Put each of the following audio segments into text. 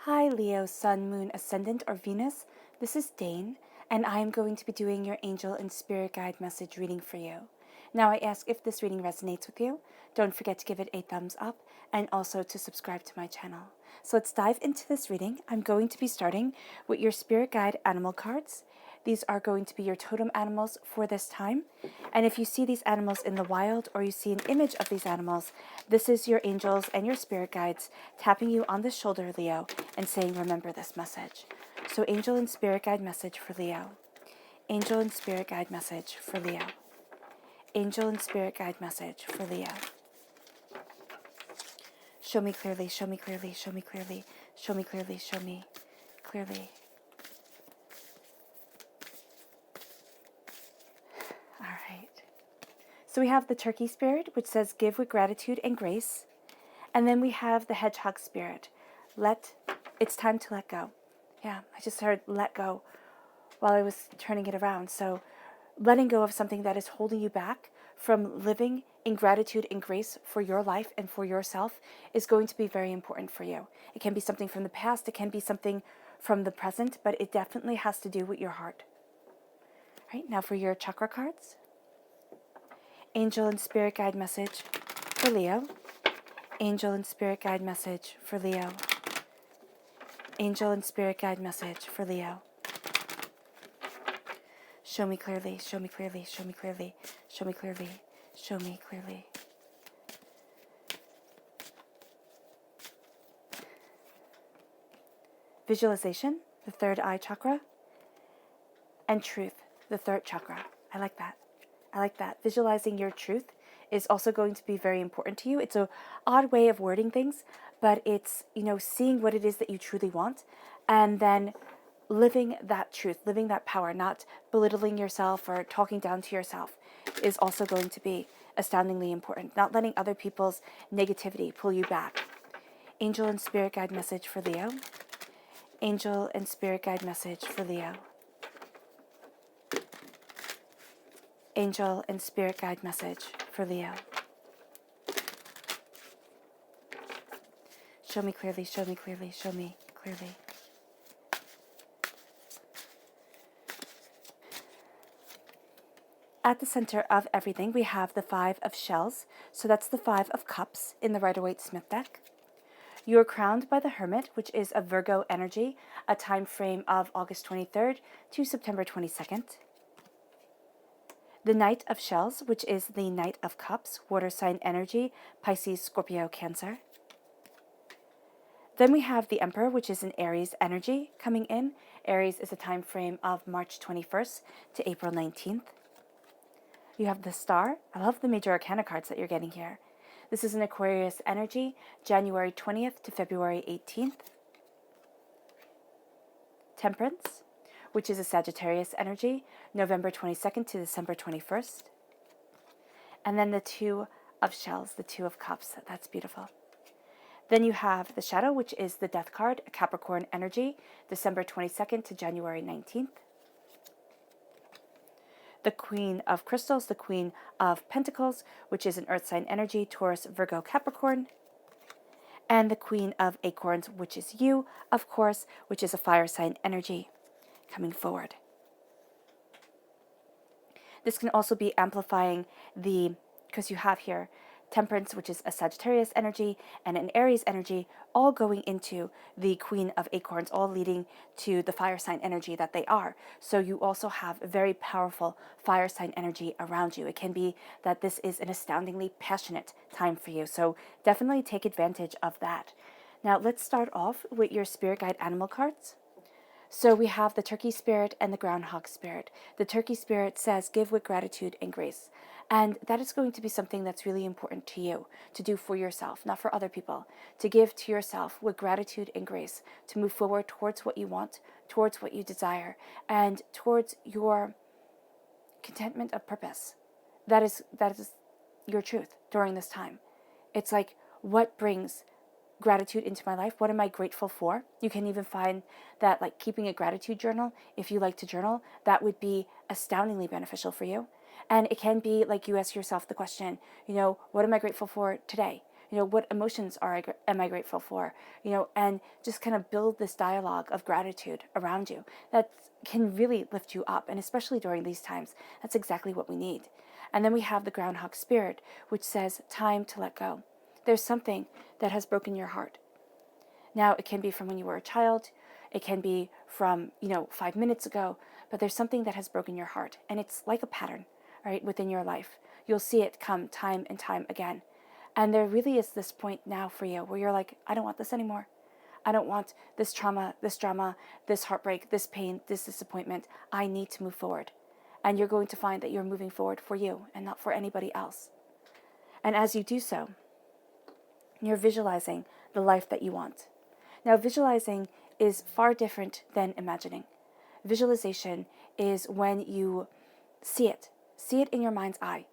Hi Leo, Sun, Moon, Ascendant, or Venus. This is Dane, and I am going to be doing your angel and spirit guide message reading for you. Now I ask if this reading resonates with you. Don't forget to give it a thumbs up and also to subscribe to my channel. So let's dive into this reading. I'm going to be starting with your spirit guide animal cards. These are going to be your totem animals for this time. And if you see these animals in the wild or you see an image of these animals, this is your angels and your spirit guides tapping you on the shoulder, Leo, and saying, remember this message. So angel and spirit guide message for Leo. Angel and spirit guide message for Leo. Angel and spirit guide message for Leo. Show me clearly, show me clearly, show me clearly, show me clearly, show me clearly. All right. So we have the turkey spirit, which says give with gratitude and grace. And then we have the hedgehog spirit. It's time to let go. Yeah, I just heard let go while I was turning it around. So letting go of something that is holding you back from living in gratitude and grace for your life and for yourself is going to be very important for you. It can be something from the past, it can be something from the present, but it definitely has to do with your heart. All right, now for your chakra cards. Angel and spirit guide message for Leo. Angel and spirit guide message for Leo. Angel and spirit guide message for Leo. Show me clearly, show me clearly, show me clearly, show me clearly, show me clearly. Visualization, the third eye chakra. And truth, the third chakra. I like that. I like that. Visualizing your truth is also going to be very important to you. It's an odd way of wording things, but it's, seeing what it is that you truly want and then living that truth, living that power, not belittling yourself or talking down to yourself is also going to be astoundingly important. Not letting other people's negativity pull you back. Angel and spirit guide message for Leo. Angel and spirit guide message for Leo. Angel and spirit guide message for Leo. Show me clearly, show me clearly, show me clearly. At the center of everything, we have the 5 of shells. So that's the 5 of cups in the Rider-Waite-Smith deck. You are crowned by the Hermit, which is a Virgo energy, a time frame of August 23rd to September 22nd. The Knight of Shells, which is the Knight of Cups, water sign energy, Pisces, Scorpio, Cancer. Then we have the Emperor, which is an Aries energy coming in. Aries is a time frame of March 21st to April 19th. You have the Star. I love the major arcana cards that you're getting here. This is an Aquarius energy, January 20th to February 18th. Temperance, which is a Sagittarius energy, November 22nd to December 21st. And then the 2 of shells, the 2 of cups. That's beautiful. Then you have the Shadow, which is the Death card, a Capricorn energy, December 22nd to January 19th. The Queen of Crystals, the Queen of Pentacles, which is an Earth sign energy, Taurus, Virgo, Capricorn. And the Queen of Acorns, which is you, of course, which is a fire sign energy coming forward. This can also be amplifying because you have here Temperance, which is a Sagittarius energy, and an Aries energy, all going into the Queen of Acorns, all leading to the fire sign energy that they are. So you also have a very powerful fire sign energy around you. It can be that this is an astoundingly passionate time for you. So definitely take advantage of that. Now let's start off with your spirit guide animal cards. So we have the turkey spirit and the groundhog spirit. The turkey spirit says, give with gratitude and grace. And that is going to be something that's really important to you to do for yourself, not for other people. To give to yourself with gratitude and grace, to move forward towards what you want, towards what you desire, and towards your contentment of purpose. That is your truth during this time. It's like, what brings gratitude into my life? What am I grateful for? You can even find that like keeping a gratitude journal, if you like to journal, that would be astoundingly beneficial for you. And it can be like you ask yourself the question, what am I grateful for today? What emotions am I grateful for? And just kind of build this dialogue of gratitude around you that can really lift you up. And especially during these times, that's exactly what we need. And then we have the groundhog spirit, which says time to let go. There's something that has broken your heart. Now, it can be from when you were a child. It can be from, 5 minutes ago. But there's something that has broken your heart. And it's like a pattern, right, within your life. You'll see it come time and time again. And there really is this point now for you where you're like, I don't want this anymore. I don't want this trauma, this drama, this heartbreak, this pain, this disappointment. I need to move forward. And you're going to find that you're moving forward for you and not for anybody else. And as you do so, you're visualizing the life that you want. Now, visualizing is far different than imagining. Visualization is when you see it in your mind's eye,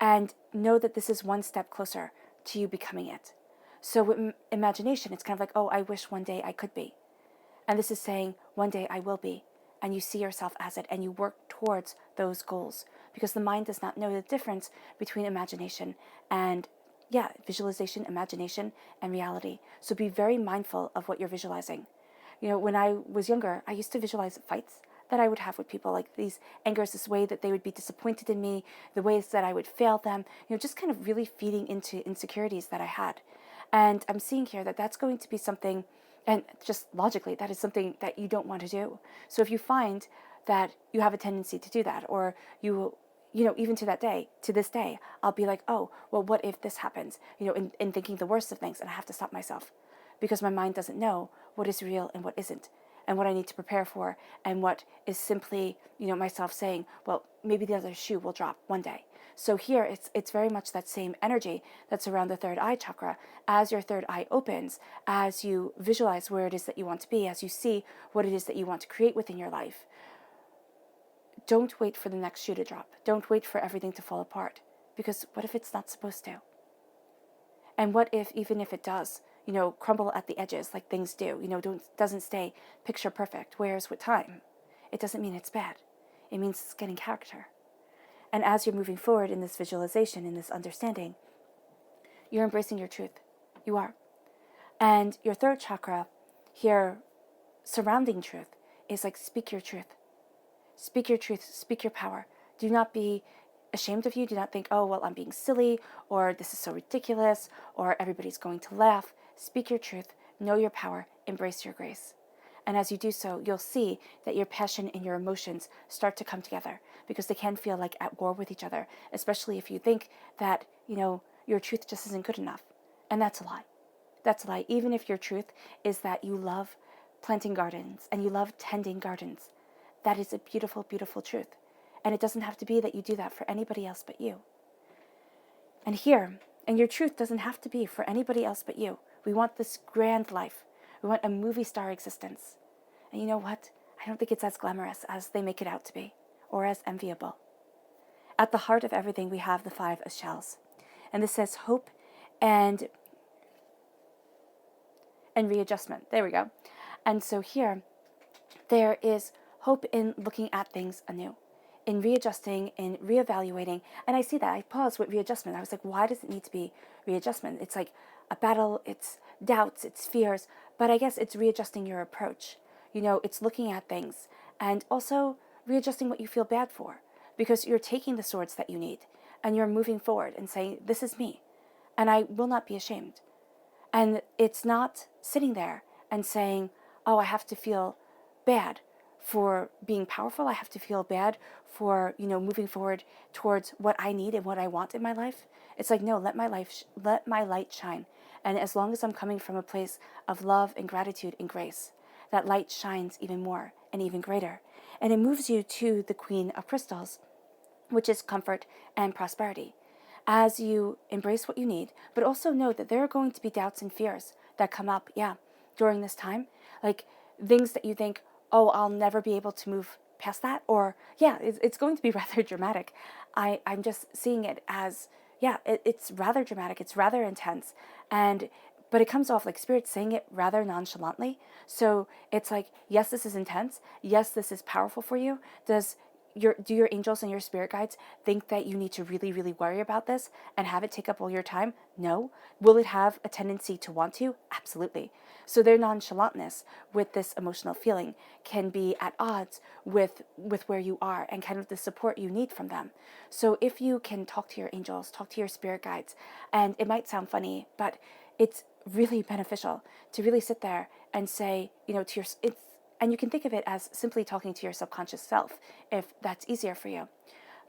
and know that this is one step closer to you becoming it. So with imagination, it's kind of like, oh, I wish one day I could be. And this is saying, one day I will be. And you see yourself as it, and you work towards those goals. Because the mind does not know the difference between imagination and, visualization, imagination, and reality. So be very mindful of what you're visualizing. When I was younger, I used to visualize fights that I would have with people, like these angers, this way that they would be disappointed in me, the ways that I would fail them, just kind of really feeding into insecurities that I had. And I'm seeing here that that's going to be something, and just logically, that is something that you don't want to do. So if you find that you have a tendency to do that, or even to this day, I'll be like, oh, well, what if this happens? In thinking the worst of things, and I have to stop myself because my mind doesn't know what is real and what isn't, and what I need to prepare for, and what is simply, myself saying, well, maybe the other shoe will drop one day. So here, it's very much that same energy that's around the third eye chakra. As your third eye opens, as you visualize where it is that you want to be, as you see what it is that you want to create within your life, don't wait for the next shoe to drop. Don't wait for everything to fall apart. Because what if it's not supposed to? And what if, even if it does, crumble at the edges like things do, doesn't stay picture perfect, whereas with time, it doesn't mean it's bad. It means it's getting character. And as you're moving forward in this visualization, in this understanding, you're embracing your truth. You are. And your third chakra here, surrounding truth, is like, speak your truth. Speak your truth. Speak your power. Do not be ashamed of you. Do not think, oh, well, I'm being silly, or this is so ridiculous, or everybody's going to laugh. Speak your truth. Know your power. Embrace your grace. And as you do so, you'll see that your passion and your emotions start to come together, because they can feel like at war with each other, especially if you think that, your truth just isn't good enough. And that's a lie. That's a lie. Even if your truth is that you love planting gardens and you love tending gardens, that is a beautiful, beautiful truth. And it doesn't have to be that you do that for anybody else but you. And your truth doesn't have to be for anybody else but you. We want this grand life. We want a movie star existence. And you know what? I don't think it's as glamorous as they make it out to be, or as enviable. At the heart of everything, we have the 5 of shells. And this says hope and readjustment. There we go. And so here, there is hope in looking at things anew, in readjusting, in reevaluating. And I see that. I paused with readjustment. I was like, why does it need to be readjustment? It's like a battle, it's doubts, it's fears, but I guess it's readjusting your approach. It's looking at things and also readjusting what you feel bad for, because you're taking the swords that you need and you're moving forward and saying, this is me and I will not be ashamed. And it's not sitting there and saying, oh, I have to feel bad for being powerful. I have to feel bad for, moving forward towards what I need and what I want in my life. It's like, no, let my light shine. And as long as I'm coming from a place of love and gratitude and grace, that light shines even more and even greater. And it moves you to the Queen of Crystals, which is comfort and prosperity. As you embrace what you need, but also know that there are going to be doubts and fears that come up, during this time. Like things that you think, oh, I'll never be able to move past that. Or, it's going to be rather dramatic. I'm just seeing it as, it's rather dramatic. It's rather intense. But it comes off like Spirit saying it rather nonchalantly. So it's like, yes, this is intense. Yes, this is powerful for you. Does do your angels and your spirit guides think that you need to really, really worry about this and have it take up all your time? No. Will it have a tendency to want to? Absolutely. So their nonchalantness with this emotional feeling can be at odds with where you are and kind of the support you need from them. So if you can talk to your angels, talk to your spirit guides, and it might sound funny, but it's really beneficial to really sit there and say, to your, and you can think of it as simply talking to your subconscious self, if that's easier for you.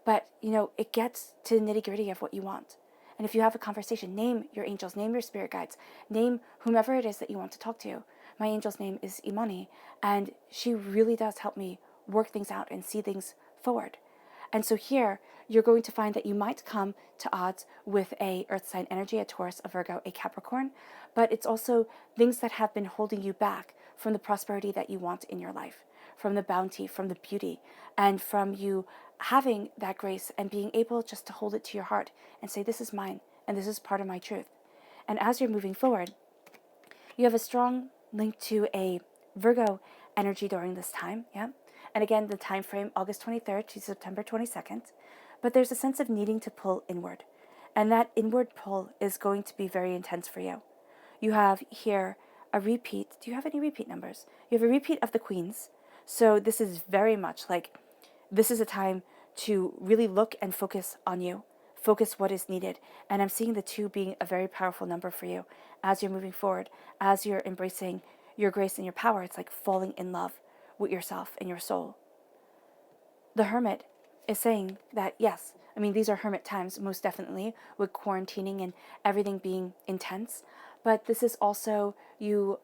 But, it gets to the nitty-gritty of what you want. And if you have a conversation, name your angels, name your spirit guides, name whomever it is that you want to talk to. My angel's name is Imani, and she really does help me work things out and see things forward. And so here, you're going to find that you might come to odds with a earth sign energy, a Taurus, a Virgo, a Capricorn, but it's also things that have been holding you back from the prosperity that you want in your life, from the bounty, from the beauty, and from you having that grace and being able just to hold it to your heart and say, this is mine, and this is part of my truth. And as you're moving forward, you have a strong link to a Virgo energy during this time, yeah? And again, the time frame, August 23rd to September 22nd. But there's a sense of needing to pull inward. And that inward pull is going to be very intense for you. You have here a repeat. Do you have any repeat numbers? You have a repeat of the Queens. So this is very much like, this is a time to really look and focus on you. Focus what is needed. And I'm seeing the 2 being a very powerful number for you as you're moving forward, as you're embracing your grace and your power. It's like falling in love with yourself and your soul. The Hermit is saying that, yes, I mean, these are hermit times, most definitely, with quarantining and everything being intense. But this is also you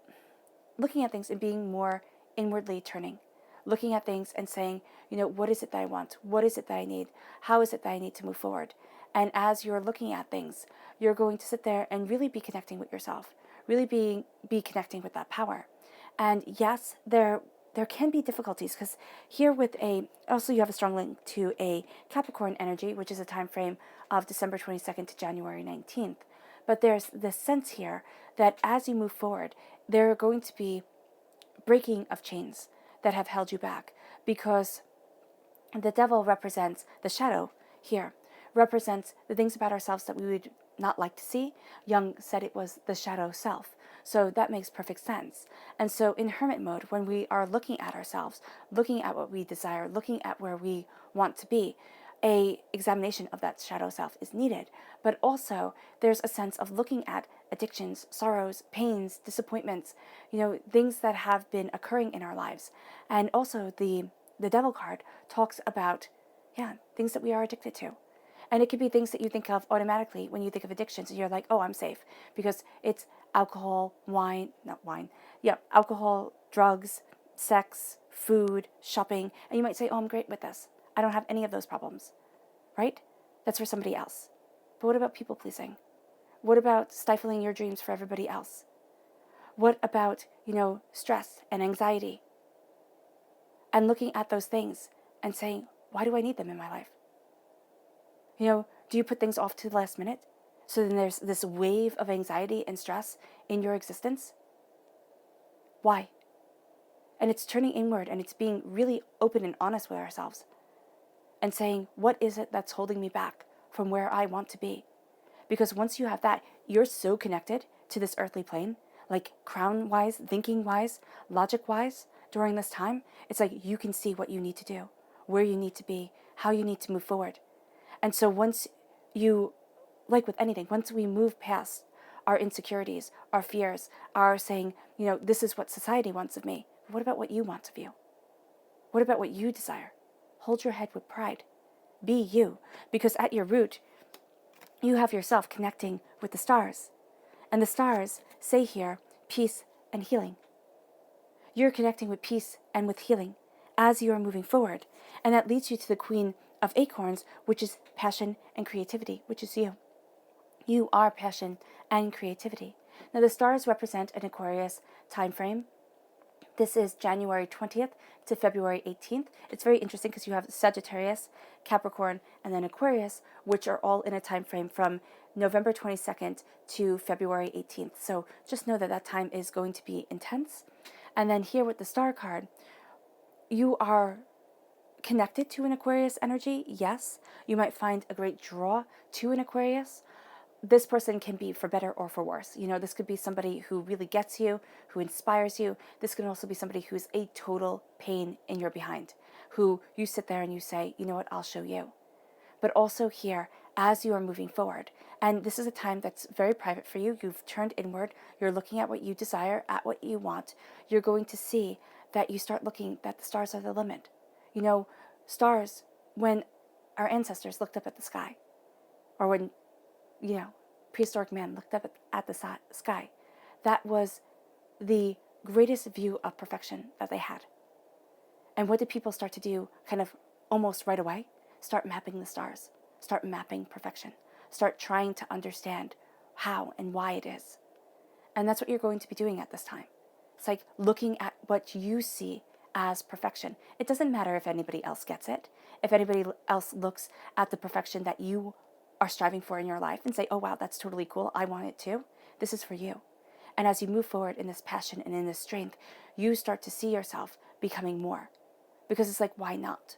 looking at things and being more inwardly turning, looking at things and saying, what is it that I want? What is it that I need? How is it that I need to move forward? And as you're looking at things, you're going to sit there and really be connecting with yourself, really be connecting with that power. And yes, there can be difficulties because here also you have a strong link to a Capricorn energy, which is a time frame of December 22nd to January 19th. But there's this sense here that as you move forward, there are going to be breaking of chains that have held you back, because the devil represents the shadow here, represents the things about ourselves that we would not like to see. Jung said it was the shadow self. So that makes perfect sense. And so in hermit mode, when we are looking at ourselves, looking at what we desire, looking at where we want to be, a examination of that shadow self is needed. But also there's a sense of looking at addictions, sorrows, pains, disappointments, things that have been occurring in our lives. And also the devil card talks about, things that we are addicted to. And it could be things that you think of automatically when you think of addictions, and you're like, oh, I'm safe, because it's alcohol, alcohol, drugs, sex, food, shopping. And you might say, oh, I'm great with this. I don't have any of those problems, right? That's for somebody else. But what about people pleasing? What about stifling your dreams for everybody else? What about, stress and anxiety? And looking at those things and saying, why do I need them in my life? Do you put things off to the last minute? So then there's this wave of anxiety and stress in your existence? Why? And it's turning inward, and it's being really open and honest with ourselves and saying, what is it that's holding me back from where I want to be? Because once you have that, you're so connected to this earthly plane, like crown-wise, thinking-wise, logic-wise, during this time. It's like you can see what you need to do, where you need to be, how you need to move forward. And so once you, like with anything, once we move past our insecurities, our fears, our saying, this is what society wants of me. But what about what you want of you? What about what you desire? Hold your head with pride. Be you. Because at your root, you have yourself connecting with the stars. And the stars say here, peace and healing. You're connecting with peace and with healing as you are moving forward. And that leads you to the Queen of Acorns, which is passion and creativity, which is you. You are passion and creativity. Now the stars represent an Aquarius time frame. This is January 20th to February 18th. It's very interesting because you have Sagittarius, Capricorn, and then Aquarius, which are all in a time frame from November 22nd to February 18th. So just know that time is going to be intense. And then here with the star card, you are connected to an Aquarius energy, yes. You might find a great draw to an Aquarius. This person can be for better or for worse. This could be somebody who really gets you, who inspires you. This can also be somebody who's a total pain in your behind, who you sit there and you say, you know what, I'll show you. But also here, as you are moving forward, and this is a time that's very private for you, you've turned inward, you're looking at what you desire, at what you want, you're going to see that you start looking that the stars are the limit. Stars, when our ancestors looked up at the sky, or when, prehistoric man looked up at the sky, that was the greatest view of perfection that they had. And what did people start to do kind of almost right away? Start mapping the stars, start mapping perfection, start trying to understand how and why it is. And that's what you're going to be doing at this time. It's like looking at what you see as perfection. It doesn't matter if anybody else gets it, if anybody else looks at the perfection that you are striving for in your life and say, oh wow, that's totally cool, I want it too. This is for you. And as you move forward in this passion and in this strength, you start to see yourself becoming more. Because it's like, why not?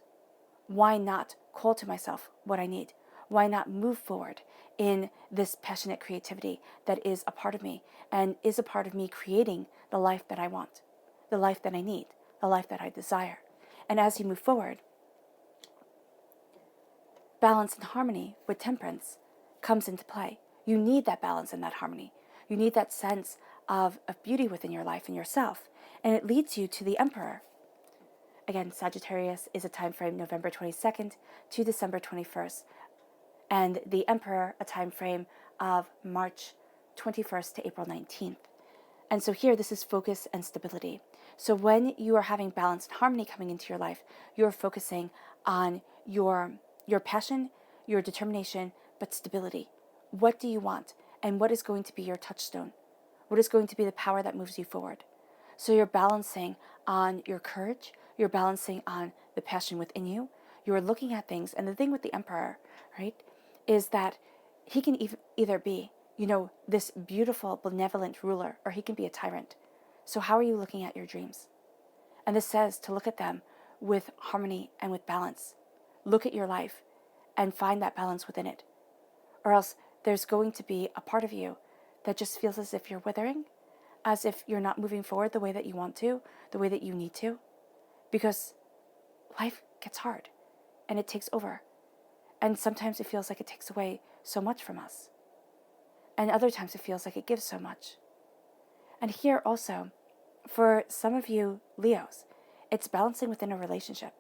Why not call to myself what I need? Why not move forward in this passionate creativity that is a part of me and is a part of me creating the life that I want, the life that I need, the life that I desire? And as you move forward, balance and harmony with temperance comes into play. You need that balance and that harmony. You need that sense of beauty within your life and yourself. And it leads you to the Emperor. Again, Sagittarius is a time frame November 22nd to December 21st. And the Emperor, a time frame of March 21st to April 19th. And so here, this is focus and stability. So when you are having balance and harmony coming into your life, you're focusing on your passion, your determination, but stability. What do you want? And what is going to be your touchstone? What is going to be the power that moves you forward? So you're balancing on your courage, you're balancing on the passion within you, you're looking at things. And the thing with the Emperor, right, is that he can either be, this beautiful, benevolent ruler, or he can be a tyrant. So how are you looking at your dreams? And this says to look at them with harmony and with balance. Look at your life and find that balance within it. Or else there's going to be a part of you that just feels as if you're withering, as if you're not moving forward the way that you want to, the way that you need to, because life gets hard and it takes over. And sometimes it feels like it takes away so much from us. And other times it feels like it gives so much. And here also, for some of you Leos, it's balancing within a relationship.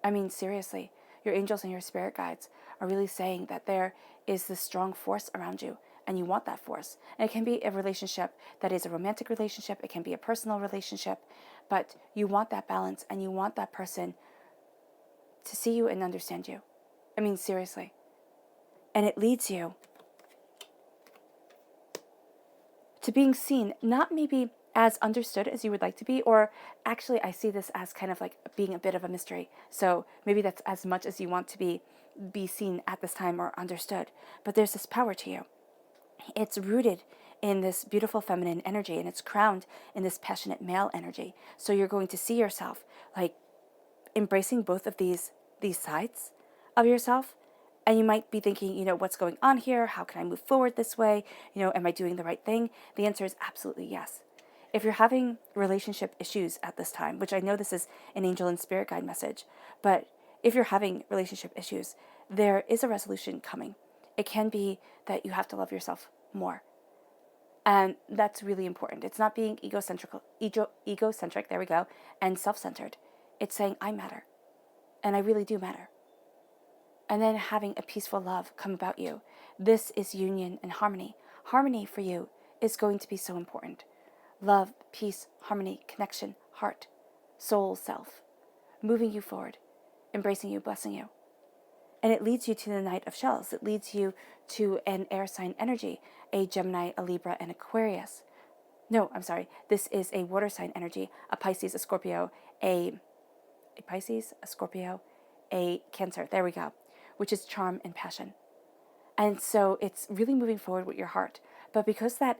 I mean, seriously, your angels and your spirit guides are really saying that there is this strong force around you, and you want that force. And it can be a relationship that is a romantic relationship, it can be a personal relationship, but you want that balance, and you want that person to see you and understand you. I mean, seriously. And it leads you to being seen, not maybe as understood as you would like to be, or actually I see this as kind of like being a bit of a mystery. So maybe that's as much as you want to be seen at this time or understood. But there's this power to you. It's rooted in this beautiful feminine energy, and it's crowned in this passionate male energy. So you're going to see yourself like embracing both of these sides of yourself. And you might be thinking, what's going on here? How can I move forward this way? Am I doing the right thing? The answer is absolutely yes. If you're having relationship issues at this time, which I know this is an angel and spirit guide message, but if you're having relationship issues, there is a resolution coming. It can be that you have to love yourself more. And that's really important. It's not being egocentric, there we go, and self-centered. It's saying, I matter. And I really do matter. And then having a peaceful love come about you. This is union and harmony. Harmony for you is going to be so important. Love, peace, harmony, connection, heart, soul, self. Moving you forward, embracing you, blessing you. And it leads you to the Knight of Shells. It leads you to an air sign energy, a Gemini, a Libra, and Aquarius. No, I'm sorry. This is a water sign energy, a Pisces, a Scorpio, a Pisces, a Scorpio, a Cancer. There we go. Which is charm and passion. And so it's really moving forward with your heart. But because that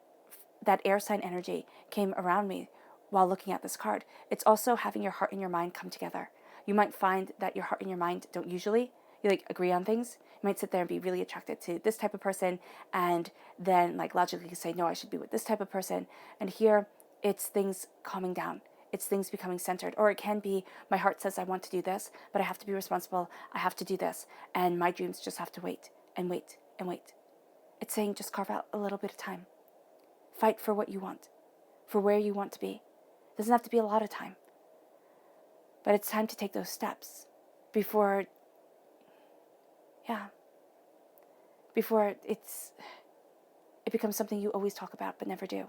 air sign energy came around me while looking at this card, it's also having your heart and your mind come together. You might find that your heart and your mind don't usually, you like agree on things. You might sit there and be really attracted to this type of person, and then like logically say, no, I should be with this type of person. And here it's things calming down. It's things becoming centered. Or it can be, my heart says I want to do this, but I have to be responsible. I have to do this. And my dreams just have to wait and wait and wait. It's saying just carve out a little bit of time. Fight for what you want, for where you want to be. It doesn't have to be a lot of time. But it's time to take those steps before it becomes something you always talk about but never do.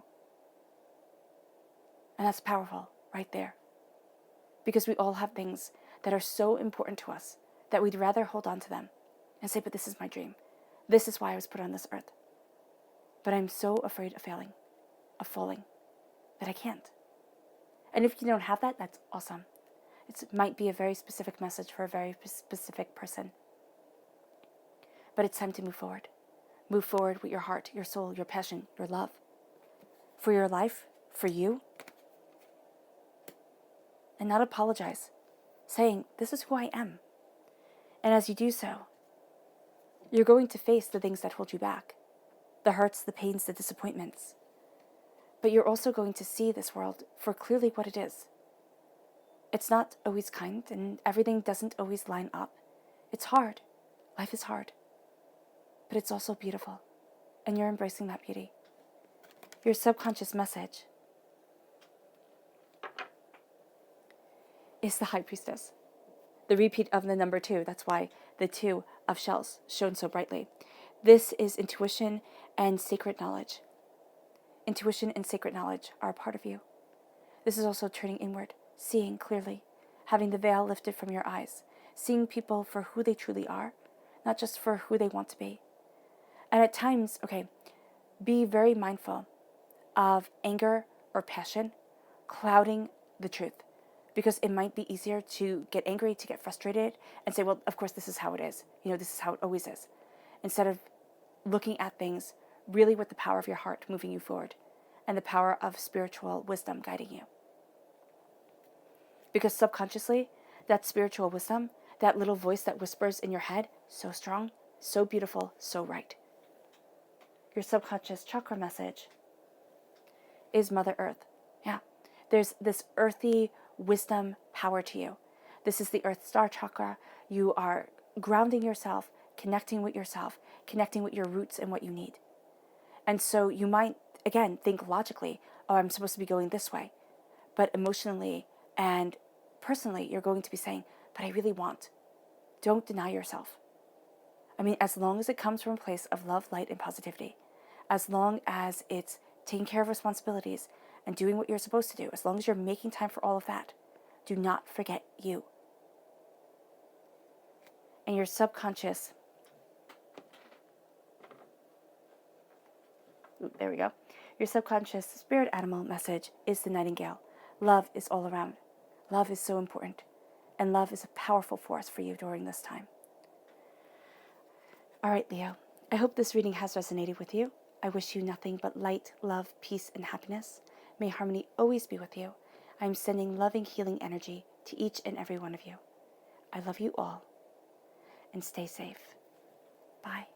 And that's powerful right there. Because we all have things that are so important to us that we'd rather hold on to them and say, but this is my dream. This is why I was put on this earth. But I'm so afraid of failing, of falling, that I can't. And if you don't have that, that's awesome. It might be a very specific message for a very specific person. But it's time to move forward. Move forward with your heart, your soul, your passion, your love. For your life, for you. And not apologize, saying, this is who I am. And as you do so, you're going to face the things that hold you back. The hurts, the pains, the disappointments. But you're also going to see this world for clearly what it is. It's not always kind, and everything doesn't always line up. It's hard. Life is hard. But it's also beautiful. And you're embracing that beauty. Your subconscious message is the High Priestess. The repeat of the number 2. That's why the 2 of shells shone so brightly. This is intuition and sacred knowledge. Intuition and sacred knowledge are a part of you. This is also turning inward, seeing clearly, having the veil lifted from your eyes, seeing people for who they truly are, not just for who they want to be. And at times, be very mindful of anger or passion clouding the truth. Because it might be easier to get angry, to get frustrated, and say, well, of course, this is how it is. This is how it always is. Instead of looking at things really with the power of your heart moving you forward and the power of spiritual wisdom guiding you. Because subconsciously, that spiritual wisdom, that little voice that whispers in your head, so strong, so beautiful, so right. Your subconscious chakra message is Mother Earth. Yeah, there's this earthy wisdom power to you. This is the Earth Star chakra. You are grounding yourself, connecting with yourself, connecting with your roots and what you need. And so you might, again, think logically, oh, I'm supposed to be going this way. But emotionally and personally, you're going to be saying, but I really want. Don't deny yourself. As long as it comes from a place of love, light, and positivity, as long as it's taking care of responsibilities and doing what you're supposed to do, as long as you're making time for all of that, do not forget you. And your subconscious, there we go. Your subconscious spirit animal message is the nightingale. Love is all around. Love is so important. And love is a powerful force for you during this time. All right, Leo. I hope this reading has resonated with you. I wish you nothing but light, love, peace, and happiness. May harmony always be with you. I am sending loving, healing energy to each and every one of you. I love you all. And stay safe. Bye.